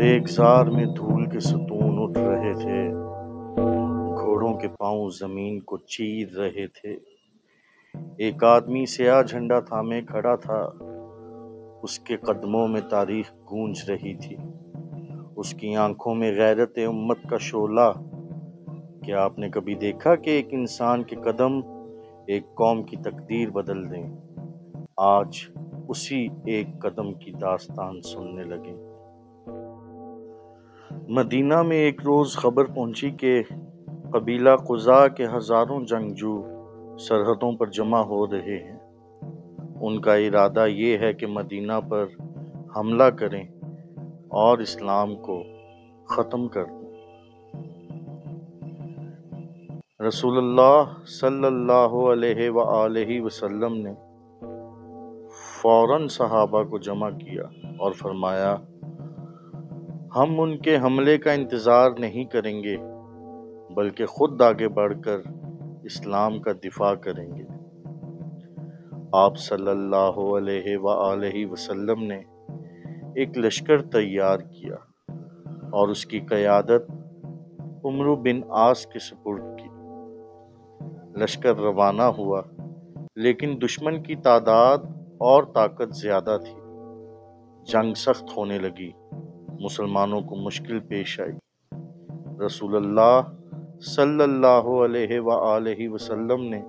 ریگزار میں دھول کے ستون اٹھ رہے تھے، گھوڑوں کے پاؤں زمین کو چیر رہے تھے۔ ایک آدمی سیاہ جھنڈا تھامے کھڑا تھا، اس کے قدموں میں تاریخ گونج رہی تھی، اس کی آنکھوں میں غیرت امت کا شعلہ۔ کیا آپ نے کبھی دیکھا کہ ایک انسان کے قدم ایک قوم کی تقدیر بدل دیں؟ آج اسی ایک قدم کی داستان سننے لگے۔ مدینہ میں ایک روز خبر پہنچی کہ قبیلہ قزا کے ہزاروں جنگجو سرحدوں پر جمع ہو رہے ہیں۔ ان کا ارادہ یہ ہے کہ مدینہ پر حملہ کریں اور اسلام کو ختم کر دیں۔ رسول اللہ صلی اللہ علیہ وآلہ وسلم نے فوراً صحابہ کو جمع کیا اور فرمایا، ہم ان کے حملے کا انتظار نہیں کریں گے بلکہ خود آگے بڑھ کر اسلام کا دفاع کریں گے۔ آپ صلی اللہ علیہ وآلہ وسلم نے ایک لشکر تیار کیا اور اس کی قیادت عمرو بن عاص کے سپرد کی۔ لشکر روانہ ہوا، لیکن دشمن کی تعداد اور طاقت زیادہ تھی۔ جنگ سخت ہونے لگی، مسلمانوں کو مشکل پیش آئی۔ رسول اللہ صلی اللہ علیہ وآلہ وسلم نے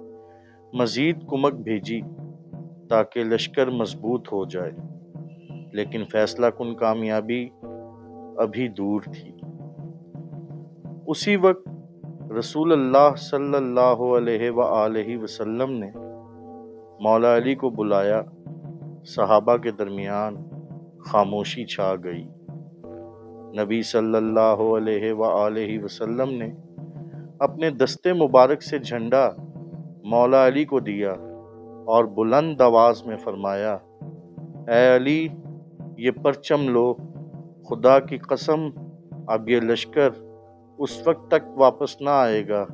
مزید کمک بھیجی تاکہ لشکر مضبوط ہو جائے، لیکن فیصلہ کن کامیابی ابھی دور تھی۔ اسی وقت رسول اللہ صلی اللہ علیہ وآلہ وسلم نے مولا علی کو بلایا۔ صحابہ کے درمیان خاموشی چھا گئی۔ نبی صلی اللہ علیہ وآلہ وسلم نے اپنے دستے مبارک سے جھنڈا مولا علی کو دیا اور بلند آواز میں فرمایا، اے علی، یہ پرچم لو، خدا کی قسم اب یہ لشکر اس وقت تک واپس نہ آئے گا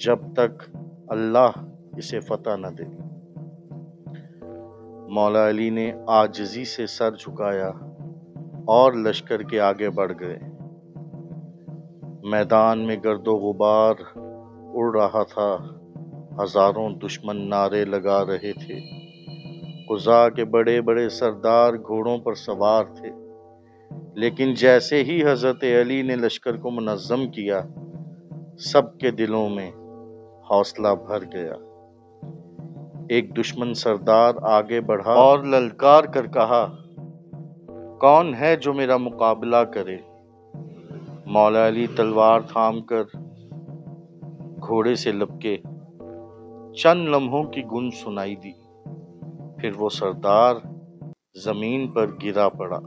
جب تک اللہ اسے فتح نہ دے۔ مولا علی نے عاجزی سے سر جھکایا اور لشکر کے آگے بڑھ گئے۔ میدان میں گرد و غبار اڑ رہا تھا، ہزاروں دشمن نعرے لگا رہے تھے۔ قزا کے بڑے بڑے سردار گھوڑوں پر سوار تھے، لیکن جیسے ہی حضرت علی نے لشکر کو منظم کیا، سب کے دلوں میں حوصلہ بھر گیا۔ ایک دشمن سردار آگے بڑھا اور للکار کر کہا، کون ہے جو میرا مقابلہ کرے؟ مولا علی تلوار تھام کر گھوڑے سے لپکے۔ چند لمحوں کی گونج سنائی دی، پھر وہ سردار زمین پر گرا پڑا۔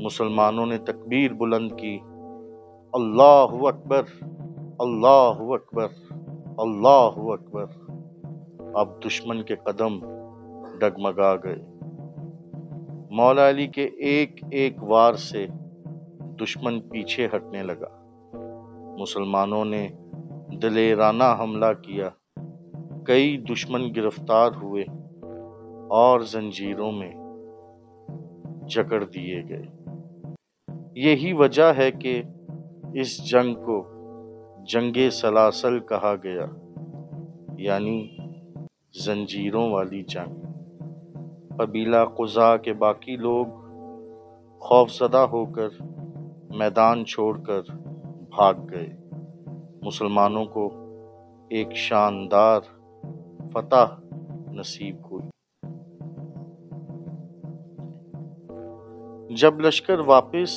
مسلمانوں نے تکبیر بلند کی، اللہ اکبر، اللہ اکبر، اللہ اکبر۔ اب دشمن کے قدم ڈگمگا گئے۔ مولا علی کے ایک ایک وار سے دشمن پیچھے ہٹنے لگا۔ مسلمانوں نے دلیرانہ حملہ کیا، کئی دشمن گرفتار ہوئے اور زنجیروں میں جکڑ دیے گئے۔ یہی وجہ ہے کہ اس جنگ کو جنگ سلاسل کہا گیا، یعنی زنجیروں والی جنگ۔ قبیلہ قزا کے باقی لوگ خوف زدہ ہو کر میدان چھوڑ کر بھاگ گئے۔ مسلمانوں کو ایک شاندار فتح نصیب ہوئی۔ جب لشکر واپس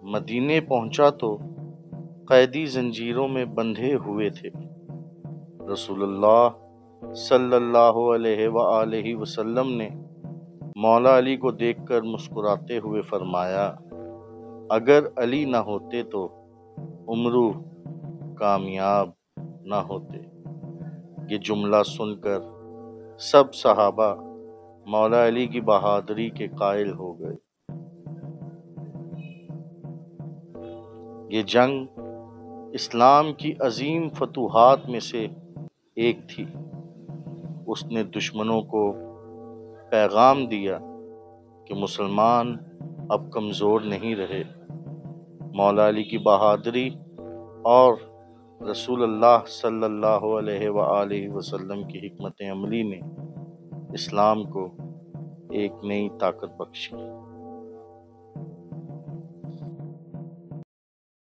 مدینے پہنچا تو قیدی زنجیروں میں بندھے ہوئے تھے۔ رسول اللہ صلی اللہ علیہ وآلہ وسلم نے مولا علی کو دیکھ کر مسکراتے ہوئے فرمایا، اگر علی نہ ہوتے تو عمرو کامیاب نہ ہوتے۔ یہ جملہ سن کر سب صحابہ مولا علی کی بہادری کے قائل ہو گئے۔ یہ جنگ اسلام کی عظیم فتوحات میں سے ایک تھی۔ اس نے دشمنوں کو پیغام دیا کہ مسلمان اب کمزور نہیں رہے، مولا علی کی بہادری اور رسول اللہ صلی اللہ علیہ وآلہ وسلم کی حکمت عملی نے اسلام کو ایک نئی طاقت بخشی۔